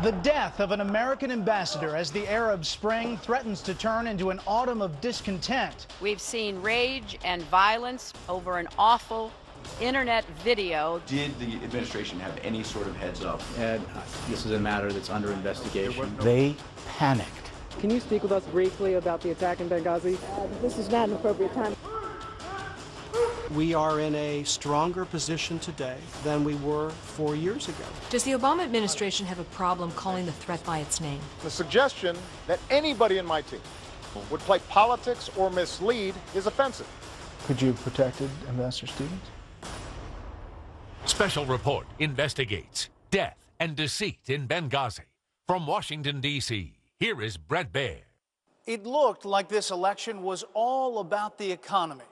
The death of an American ambassador as the Arab Spring threatens to turn into an autumn of discontent. We've seen rage and violence over an awful internet video. Did the administration have any sort of heads up? Ed, this is a matter that's under investigation. They panicked. Can you speak with us briefly about the attack in Benghazi? This is not an appropriate time. We are in a stronger position today than we were 4 years ago. Does the Obama administration have a problem calling the threat by its name? The suggestion that anybody in my team would play politics or mislead is offensive. Could you have protected Ambassador Stevens? Special Report investigates death and deceit in Benghazi. From Washington, D.C., here is Brett Baer. It looked like this election was all about the economy.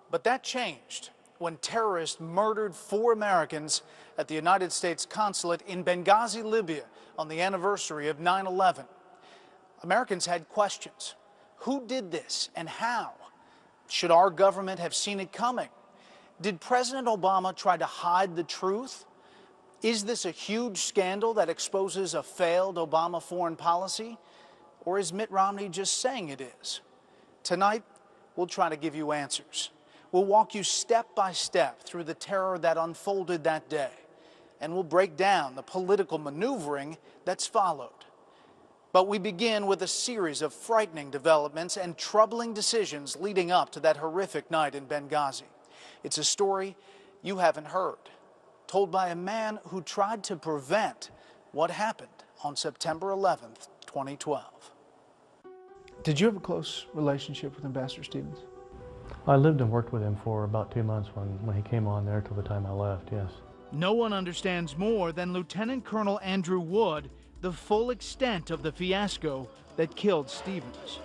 But that changed when terrorists murdered 4 Americans at the United States consulate in Benghazi, Libya, on the anniversary of 9/11. Americans had questions. Who did this and how? Should our government have seen it coming? Did President Obama try to hide the truth? Is this a huge scandal that exposes a failed Obama foreign policy? Or is Mitt Romney just saying it is? Tonight, we'll try to give you answers. We'll walk you step by step through the terror that unfolded that day, and we'll break down the political maneuvering that's followed. But we begin with a series of frightening developments and troubling decisions leading up to that horrific night in Benghazi. It's a story you haven't heard, told by a man who tried to prevent what happened on September 11th, 2012. Did you have a close relationship with Ambassador Stevens? I lived and worked with him for about 2 months when he came on there till the time I left, yes. No one understands more than Lieutenant Colonel Andrew Wood the full extent of the fiasco that killed Stevens.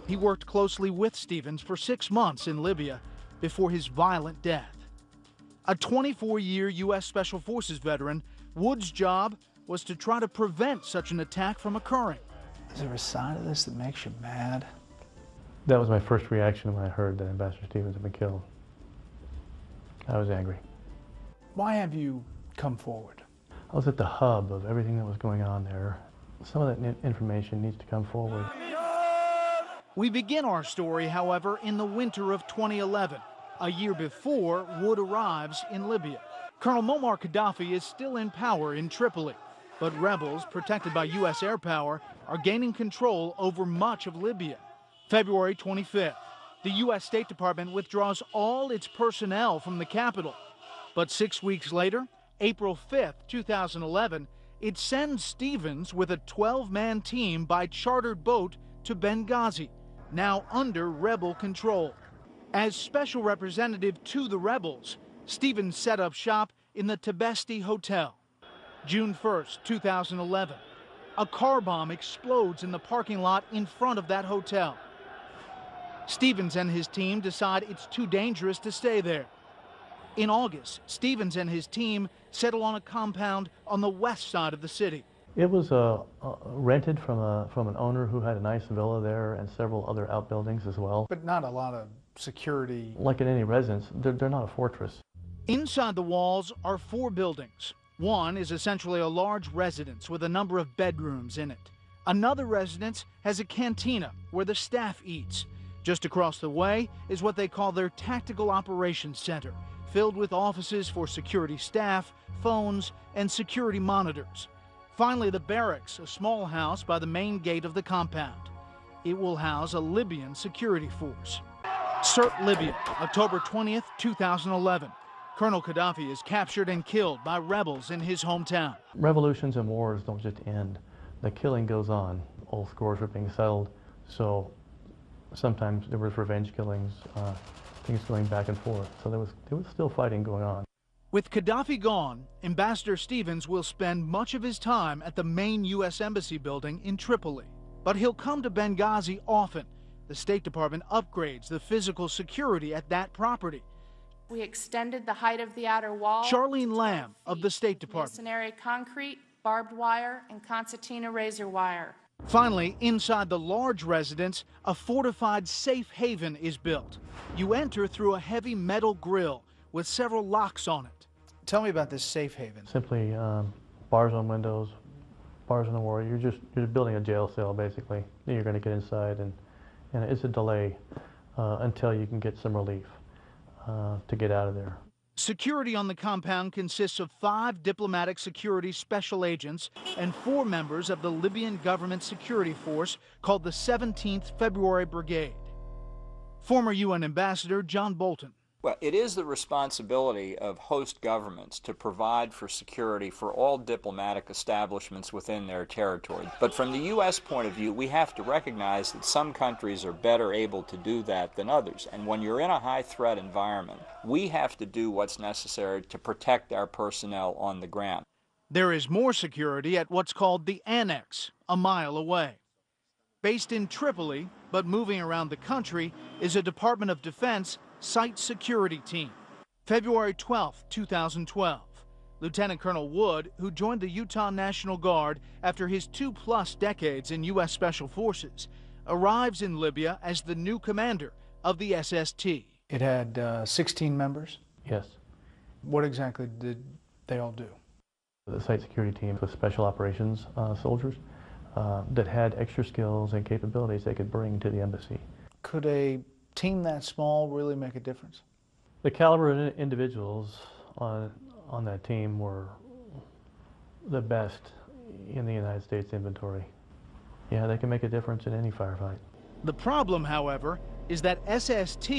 He worked closely with Stevens for 6 months in Libya before his violent death. A 24-year U.S. Special Forces veteran, Wood's job was to try to prevent such an attack from occurring. Is there a side of this that makes you mad? That was my first reaction when I heard that Ambassador Stevens had been killed. I was angry. Why have you come forward? I was at the hub of everything that was going on there. Some of that information needs to come forward. We begin our story, however, in the winter of 2011, a year before Wood arrives in Libya. Colonel Muammar Gaddafi is still in power in Tripoli, but rebels, protected by U.S. air power, are gaining control over much of Libya. February 25th, the U.S. State Department withdraws all its personnel from the capital. But 6 weeks later, April 5th, 2011, it sends Stevens with a 12-man team by chartered boat to Benghazi, now under rebel control. As special representative to the rebels, Stevens set up shop in the Tibesti Hotel. June 1st, 2011, a car bomb explodes in the parking lot in front of that hotel. Stevens and his team decide it's too dangerous to stay there. In August, Stevens and his team settle on a compound on the west side of the city. It was rented from an owner who had a nice villa there and several other outbuildings as well. But not a lot of security. Like in any residence, they're not a fortress. Inside the walls are 4 buildings. One is essentially a large residence with a number of bedrooms in it. Another residence has a cantina where the staff eats. Just across the way is what they call their Tactical Operations Center, filled with offices for security staff, phones, and security monitors. Finally, the barracks, a small house by the main gate of the compound. It will house a Libyan security force. Sirte, Libya, October 20th, 2011. Colonel Gaddafi is captured and killed by rebels in his hometown. Revolutions and wars don't just end. The killing goes on. Old scores are being settled, so sometimes there was revenge killings, things going back and forth. So there was still fighting going on. With Gaddafi gone, Ambassador Stevens will spend much of his time at the main U.S. Embassy building in Tripoli. But he'll come to Benghazi often. The State Department upgrades the physical security at that property. We extended the height of the outer wall. Charlene Lamb of the State Department. Masonry concrete, barbed wire, and concertina razor wire. Finally, inside the large residence, a fortified safe haven is built. You enter through a heavy metal grill with several locks on it. Tell me about this safe haven. Simply bars on windows, bars in the war. You're building a jail cell basically. You're going to get inside, and it's a delay until you can get some relief to get out of there. Security on the compound consists of 5 diplomatic security special agents and 4 members of the Libyan government security force called the 17th February Brigade. Former UN Ambassador John Bolton. Well, it is the responsibility of host governments to provide for security for all diplomatic establishments within their territory. But from the U.S. point of view, we have to recognize that some countries are better able to do that than others. And when you're in a high-threat environment, we have to do what's necessary to protect our personnel on the ground. There is more security at what's called the Annex, a mile away. Based in Tripoli, but moving around the country, is a Department of Defense site security team. February 12, 2012, Lieutenant Colonel Wood, who joined the Utah National Guard after his 2+ decades in U.S. Special Forces, arrives in Libya as the new commander of the SST. It had 16 members? Yes. What exactly did they all do? The site security team was special operations soldiers that had extra skills and capabilities they could bring to the embassy. Could a team that small really make a difference? The caliber of individuals on that team were the best in the United States inventory. Yeah, they can make a difference in any firefight. The problem, however, is that SST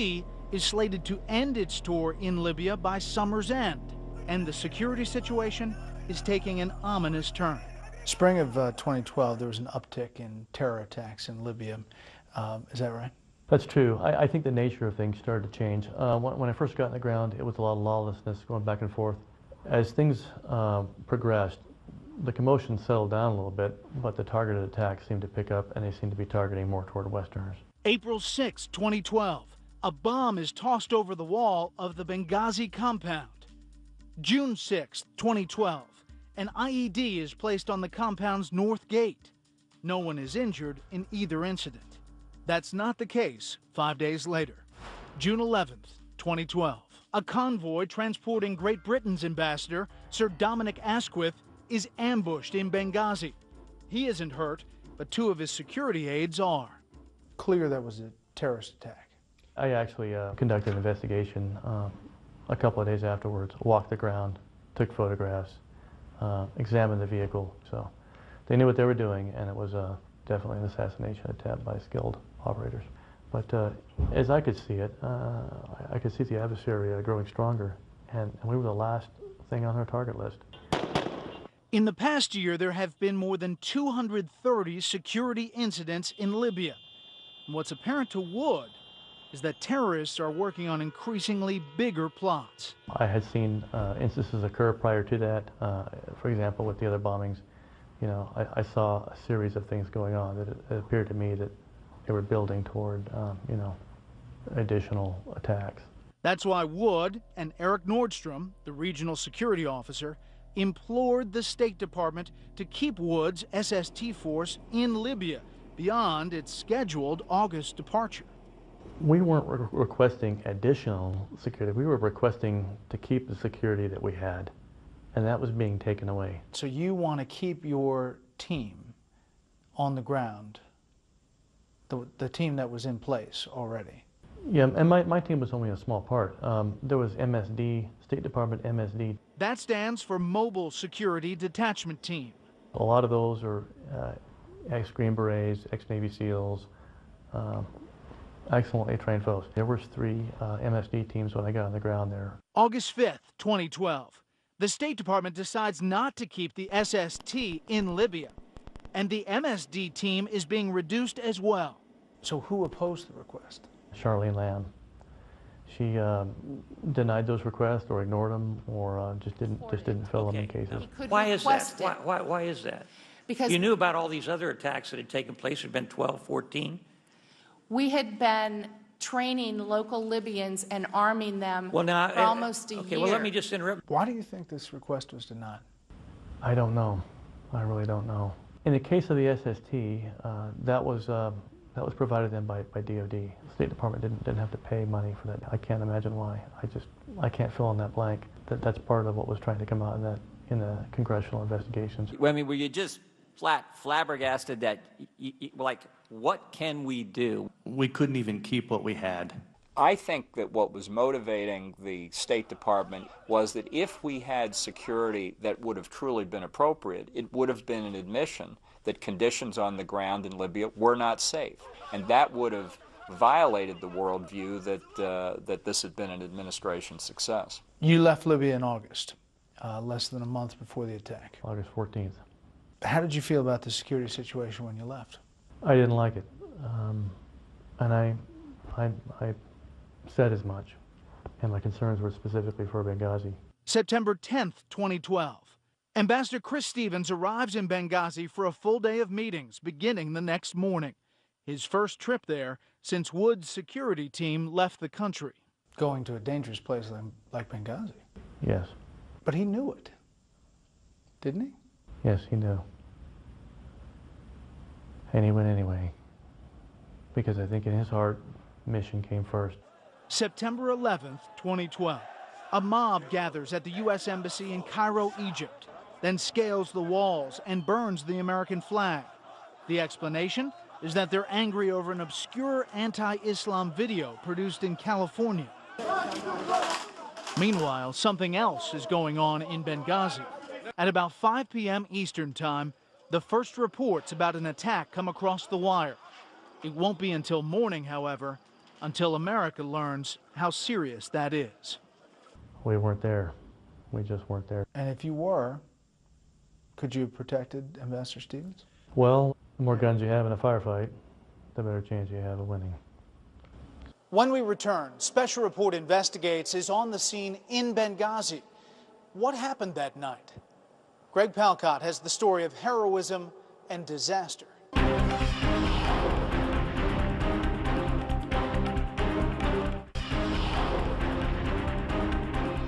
is slated to end its tour in Libya by summer's end, and the security situation is taking an ominous turn. Spring of 2012, there was an uptick in terror attacks in Libya. Is that right? That's true. I think the nature of things started to change. When I first got on the ground, it was a lot of lawlessness going back and forth. As things progressed, the commotion settled down a little bit, but the targeted attacks seemed to pick up, and they seemed to be targeting more toward Westerners. April 6, 2012, a bomb is tossed over the wall of the Benghazi compound. June 6, 2012, an IED is placed on the compound's north gate. No one is injured in either incident. That's not the case 5 days later. June 11th, 2012. A convoy transporting Great Britain's ambassador, Sir Dominic Asquith, is ambushed in Benghazi. He isn't hurt, but 2 of his security aides are. Clear that was a terrorist attack. I actually conducted an investigation a couple of days afterwards, walked the ground, took photographs, examined the vehicle. So they knew what they were doing, and it was definitely an assassination attempt by skilled operators. But as I could see it, I could see the adversary growing stronger, and we were the last thing on our target list. In the past year, there have been more than 230 security incidents in Libya. And what's apparent to Wood is that terrorists are working on increasingly bigger plots. I had seen instances occur prior to that. For example, with the other bombings, you know, I saw a series of things going on that it appeared to me that they were building toward, you know, additional attacks. That's why Wood and Eric Nordstrom, the regional security officer, implored the State Department to keep Wood's SST force in Libya beyond its scheduled August departure. We weren't requesting additional security. We were requesting to keep the security that we had, and that was being taken away. So you want to keep your team on the ground, the team that was in place already? Yeah, and my team was only a small part. There was MSD, State Department MSD. That stands for Mobile Security Detachment Team. A lot of those are ex-Green Berets, ex-Navy SEALs, excellently trained folks. There was 3 MSD teams when I got on the ground there. August 5th, 2012. The State Department decides not to keep the SST in Libya, and the MSD team is being reduced as well. So who opposed the request? Charlene Lamb. She denied those requests or ignored them or just didn't fill them in cases. Why is that? Why is that? Because you knew about all these other attacks that had taken place. There had been 12, 14. we had been training local Libyans and arming them for almost a year. Okay, well, let me just interrupt. Why do you think this request was denied? I don't know. I really don't know. In the case of the SST, that was provided then by DOD. The State Department didn't have to pay money for that. I can't imagine why. I can't fill in that blank. That's part of what was trying to come out in the congressional investigations. Well, I mean, were you just flabbergasted that, like, what can we do? We couldn't even keep what we had. I think that what was motivating the State Department was that if we had security that would have truly been appropriate, it would have been an admission that conditions on the ground in Libya were not safe. And that would have violated the worldview that this had been an administration success. You left Libya in August, less than a month before the attack. August 14th. How did you feel about the security situation when you left? I didn't like it, and I said as much, and my concerns were specifically for Benghazi. September 10th, 2012. Ambassador Chris Stevens arrives in Benghazi for a full day of meetings beginning the next morning. His first trip there since Wood's security team left the country. Going to a dangerous place like Benghazi. Yes. But he knew it, didn't he? Yes, he knew. And he went anyway, because I think in his heart, mission came first. September 11th, 2012. A mob gathers at the U.S. Embassy in Cairo, Egypt, then scales the walls and burns the American flag. The explanation is that they're angry over an obscure anti-Islam video produced in California. Meanwhile, something else is going on in Benghazi. At about 5 p.m. Eastern Time, the first reports about an attack come across the wire. It won't be until morning, however, until America learns how serious that is. We weren't there. We just weren't there. And if you were, could you have protected Ambassador Stevens? Well, the more guns you have in a firefight, the better chance you have of winning. When we return, Special Report Investigates is on the scene in Benghazi. What happened that night? Greg Palcott has the story of heroism and disaster.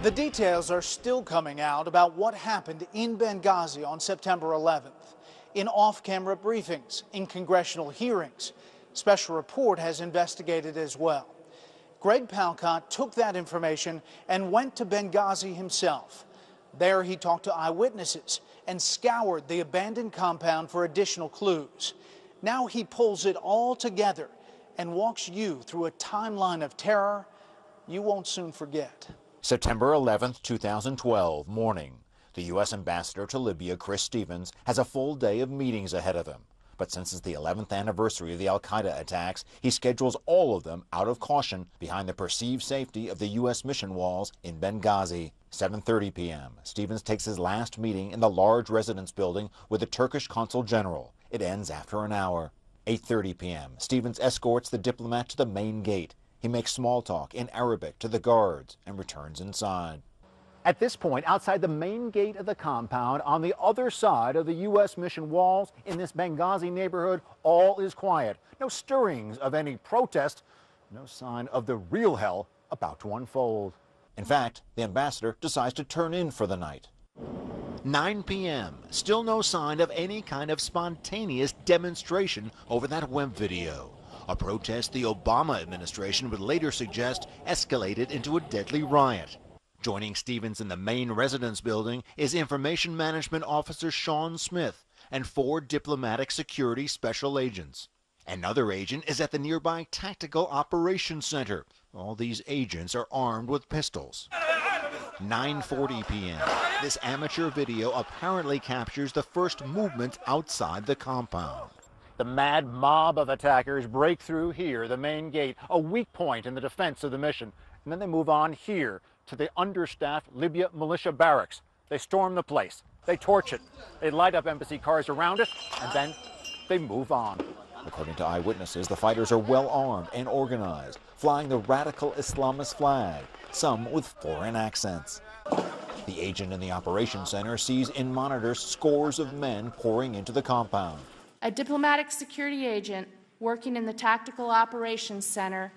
The details are still coming out about what happened in Benghazi on September 11th. In off-camera briefings, in congressional hearings, Special Report has investigated as well. Greg Palcott took that information and went to Benghazi himself. There he talked to eyewitnesses and scoured the abandoned compound for additional clues. Now he pulls it all together and walks you through a timeline of terror you won't soon forget. September 11th, 2012, morning. The U.S. Ambassador to Libya, Chris Stevens, has a full day of meetings ahead of him. But since it's the 11th anniversary of the al-Qaeda attacks, he schedules all of them out of caution behind the perceived safety of the U.S. mission walls in Benghazi. 7:30 p.m. Stevens takes his last meeting in the large residence building with the Turkish consul general. It ends after an hour. 8:30 p.m. Stevens escorts the diplomat to the main gate. He makes small talk in Arabic to the guards and returns inside. At this point, outside the main gate of the compound, on the other side of the U.S. mission walls in this Benghazi neighborhood, all is quiet. No stirrings of any protest, no sign of the real hell about to unfold. In fact, the ambassador decides to turn in for the night. 9 p.m., still no sign of any kind of spontaneous demonstration over that web video. A protest the Obama administration would later suggest escalated into a deadly riot. Joining Stevens in the main residence building is Information Management Officer Sean Smith and 4 diplomatic security special agents. Another agent is at the nearby Tactical Operations Center. All these agents are armed with pistols. 9:40 p.m. This amateur video apparently captures the first movement outside the compound. The mad mob of attackers break through here, the main gate, a weak point in the defense of the mission. And then they move on here to the understaffed Libya militia barracks. They storm the place. They torch it. They light up embassy cars around it, and then they move on. According to eyewitnesses, the fighters are well armed and organized, flying the radical Islamist flag, some with foreign accents. The agent in the operations center sees in monitors scores of men pouring into the compound. A diplomatic security agent working in the Tactical Operations Center